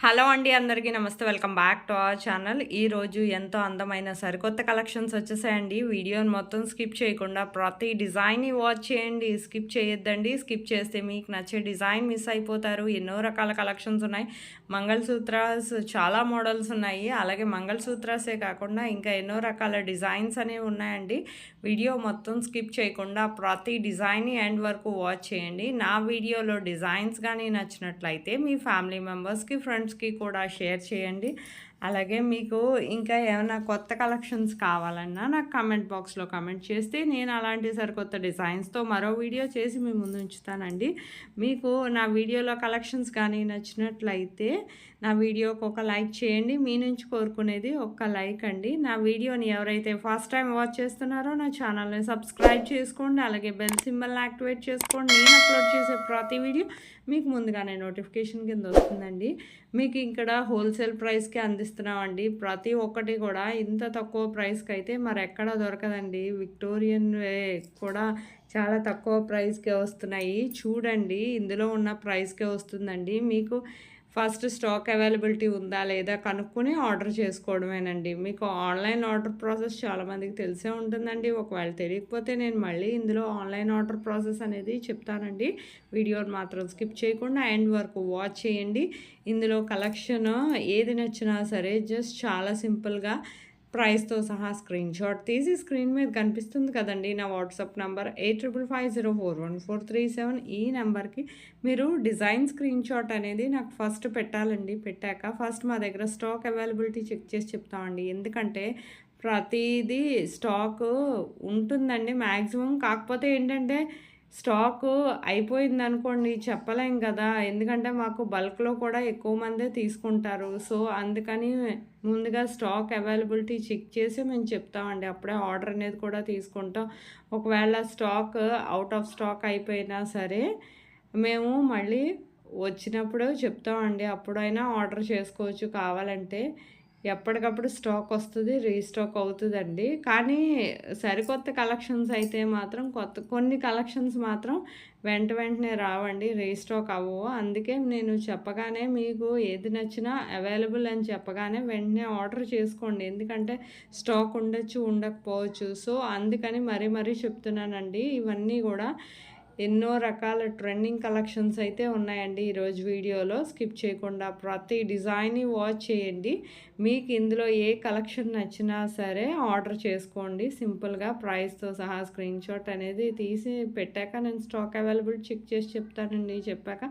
Hello అండి అందరికీ నమస్తే. Welcome back to our channel. ఈరోజు ఎంతో అందమైన సరికొత్త కలెక్షన్స్ వచ్చేసాయండి. వీడియోని మొత్తం స్కిప్ చేయకుండా ప్రతి డిజైన్‌ని వాచ్ చేయండి. స్కిప్ చేయొద్దండి. స్కిప్ చేస్తే మీకు నచ్చే డిజైన్ మిస్ అయిపోతారు. ఎన్నో రకాల కలెక్షన్స్ ఉన్నాయి. మంగళసూత్రాస్ చాలా మోడల్స్ ఉన్నాయి. అలాగే మంగళసూత్రాసే కాకుండా ఇంకా ఎన్నో రకాల డిజైన్స్ అనేవి ఉన్నాయండి. వీడియో మొత్తం స్కిప్ చేయకుండా ప్రతి డిజైన్‌ని ఎండ్ వరకు వాచ్ చేయండి. నా వీడియోలో డిజైన్స్ గానీ నచ్చినట్లయితే మీ ఫ్యామిలీ మెంబర్స్‌కి, ఫ్రెండ్స్‌కి కూడా షేర్ చేయండి. అలాగే మీకు ఇంకా ఏమైనా కొత్త కలెక్షన్స్ కావాలన్నా నాకు కామెంట్ బాక్స్‌లో కామెంట్ చేస్తే నేను అలాంటి సరికొత్త డిజైన్స్‌తో మరో వీడియో చేసి మీ ముందు ఉంచుతానండి. మీకు నా వీడియోలో కలెక్షన్స్ కానీ నచ్చినట్లయితే నా వీడియోకి ఒక లైక్ చేయండి. మీ నుంచి కోరుకునేది ఒక్క లైక్ అండి. నా వీడియోని ఎవరైతే ఫస్ట్ టైం వాచ్ చేస్తున్నారో నా ఛానల్‌ని సబ్స్క్రైబ్ చేసుకోండి. అలాగే బెల్ సింబల్‌ని యాక్టివేట్ చేసుకోండి. నేను అప్లోడ్ చేసే ప్రతి వీడియో మీకు ముందుగానే నోటిఫికేషన్ కింద వస్తుందండి. మీకు ఇక్కడ హోల్సేల్ ప్రైస్‌కి అందిస్తున్నామండి. ప్రతి ఒక్కటి కూడా ఇంత తక్కువ ప్రైస్‌కి అయితే మరెక్కడ దొరకదండి. విక్టోరియన్ వే కూడా చాలా తక్కువ ప్రైస్‌కే వస్తున్నాయి. చూడండి ఇందులో ఉన్న ప్రైస్‌కే వస్తుందండి. మీకు ఫస్ట్ స్టాక్ అవైలబిలిటీ ఉందా లేదా కనుక్కొని ఆర్డర్ చేసుకోవడమేనండి. మీకు ఆన్‌లైన్ ఆర్డర్ ప్రాసెస్ చాలామందికి తెలిసే ఉంటుందండి. ఒకవేళ తెలియకపోతే నేను మళ్ళీ ఇందులో ఆన్‌లైన్ ఆర్డర్ ప్రాసెస్ అనేది చెప్తానండి. వీడియోని మాత్రం స్కిప్ చేయకుండా ఎండ్ వరకు వాచ్ చేయండి. ఇందులో కలెక్షన్ ఏది నచ్చినా సరే జస్ట్ చాలా సింపుల్‌గా ప్రైస్‌తో సహా స్క్రీన్‌షాట్ తీసి స్క్రీన్ మీద కనిపిస్తుంది కదండీ! నా వాట్సాప్ నంబర్ 8550414437 ఈ నంబర్‌కి మీరు డిజైన్ స్క్రీన్‌షాట్ అనేది నాకు ఫస్ట్ పెట్టాలండి. పెట్టాక ఫస్ట్ మా దగ్గర స్టాక్ అవైలబిలిటీ చెక్ చేసి చెప్తామండి. ఎందుకంటే ప్రతీదీ స్టాకు ఉంటుందండి మ్యాక్సిమం. కాకపోతే ఏంటంటే స్టాకు అయిపోయిందనుకోండి చెప్పలేం కదా! ఎందుకంటే మాకు బల్క్‌లో కూడా ఎక్కువ మందే తీసుకుంటారు. సో, అందుకని ముందుగా స్టాక్ అవైలబిలిటీ చెక్ చేసి మేము చెప్తామండి. అప్పుడే ఆర్డర్ అనేది కూడా తీసుకుంటాం. ఒకవేళ స్టాక్ ఔట్ ఆఫ్ స్టాక్ అయిపోయినా సరే మేము మళ్ళీ వచ్చినప్పుడు చెప్తామండి. అప్పుడైనా ఆర్డర్ చేసుకోవచ్చు కావాలంటే. ఎప్పటికప్పుడు స్టాక్ వస్తది. రీస్టాక్ అవుతదండి. కానీ సరికొత్త కలెక్షన్స్ అయితే మాత్రం కొన్ని కలెక్షన్స్ మాత్రం వెంటనే రావండి. రీస్టాక్ అవ్వవు. అందుకే నేను చెప్పగానే మీకు ఏది నచ్చినా అవైలబుల్ అని చెప్పగానే వెంటనే ఆర్డర్ చేసుకోండి. ఎందుకంటే స్టాక్ ఉండొచ్చు, ఉండకపోవచ్చు. సో, అందుకని మరీ చెప్తున్నానండి. ఇవన్నీ గూడా ఎన్నో రకాల ట్రెండింగ్ కలెక్షన్స్ అయితే ఉన్నాయండి ఈరోజు వీడియోలో. స్కిప్ చేయకుండా ప్రతి డిజైన్‌ని వాచ్ చేయండి. మీకు ఇందులో ఏ కలెక్షన్ నచ్చినా సరే ఆర్డర్ చేసుకోండి. సింపుల్‌గా ప్రైస్‌తో సహా స్క్రీన్‌షాట్ అనేది తీసి పెట్టాక నేను స్టాక్ అవైలబిలిటీ చెక్ చేసి చెప్తానండి. చెప్పాక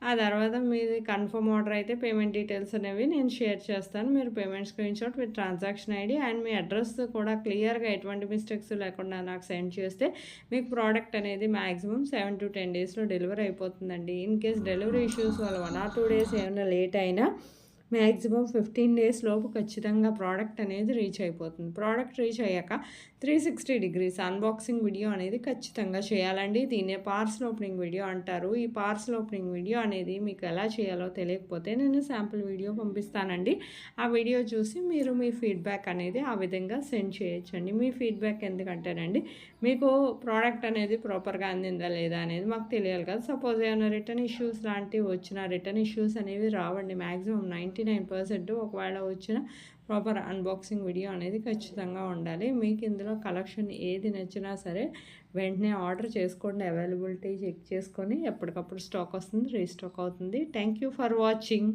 ఆ తర్వాత మీది కన్ఫర్మ్ ఆర్డర్ అయితే పేమెంట్ డీటెయిల్స్ అనేవి నేను షేర్ చేస్తాను. మీరు payment screenshot with transaction ID and me address కూడా క్లియర్‌గా ఎటువంటి మిస్టేక్స్ లేకుండా నాకు సెండ్ చేస్తే మీకు ప్రోడక్ట్ అనేది మ్యాక్సిమం 7-10 డేస్‌లో డెలివరీ అయిపోతుందండి. ఇన్ కేస్ డెలివరీ ఇష్యూస్ వల్ల 1 ఆర్ 2 డేస్ ఏమైనా లేట్ అయినా మ్యాక్సిమం 15 డేస్ లోపు ఖచ్చితంగా ప్రోడక్ట్ అనేది రీచ్ అయిపోతుంది. ప్రోడక్ట్ రీచ్ అయ్యాక 360 డిగ్రీస్ అన్బాక్సింగ్ వీడియో అనేది ఖచ్చితంగా చేయాలండి. దీన్నే పార్సెల్ ఓపెనింగ్ వీడియో అంటారు. ఈ పార్సెల్ ఓపెనింగ్ వీడియో అనేది మీకు ఎలా చేయాలో తెలియకపోతే నేను శాంపుల్ వీడియో పంపిస్తానండి. ఆ వీడియో చూసి మీరు మీ ఫీడ్బ్యాక్ అనేది ఆ విధంగా సెండ్ చేయొచ్చండి. మీ ఫీడ్బ్యాక్ ఎందుకంటేనండి మీకు ప్రోడక్ట్ అనేది ప్రాపర్‌గా అందిందా లేదా అనేది మాకు తెలియాలి కదా! సపోజ్ ఏమైనా రిటర్న్ ఇష్యూస్ లాంటివి వచ్చినా రిటర్న్ ఇష్యూస్ అనేవి రావండి. మ్యాక్సిమం 99% ఒకవేళ వచ్చినా ప్రాపర్ అన్బాక్సింగ్ వీడియో అనేది ఖచ్చితంగా ఉండాలి. మీకు ఇందులో కలెక్షన్ ఏది నచ్చినా సరే వెంటనే ఆర్డర్ చేసుకోండి. అవైలబిలిటీ చెక్ చేసుకొని ఎప్పటికప్పుడు స్టాక్ వస్తుంది. రీస్టాక్ అవుతుంది. Thank you for watching.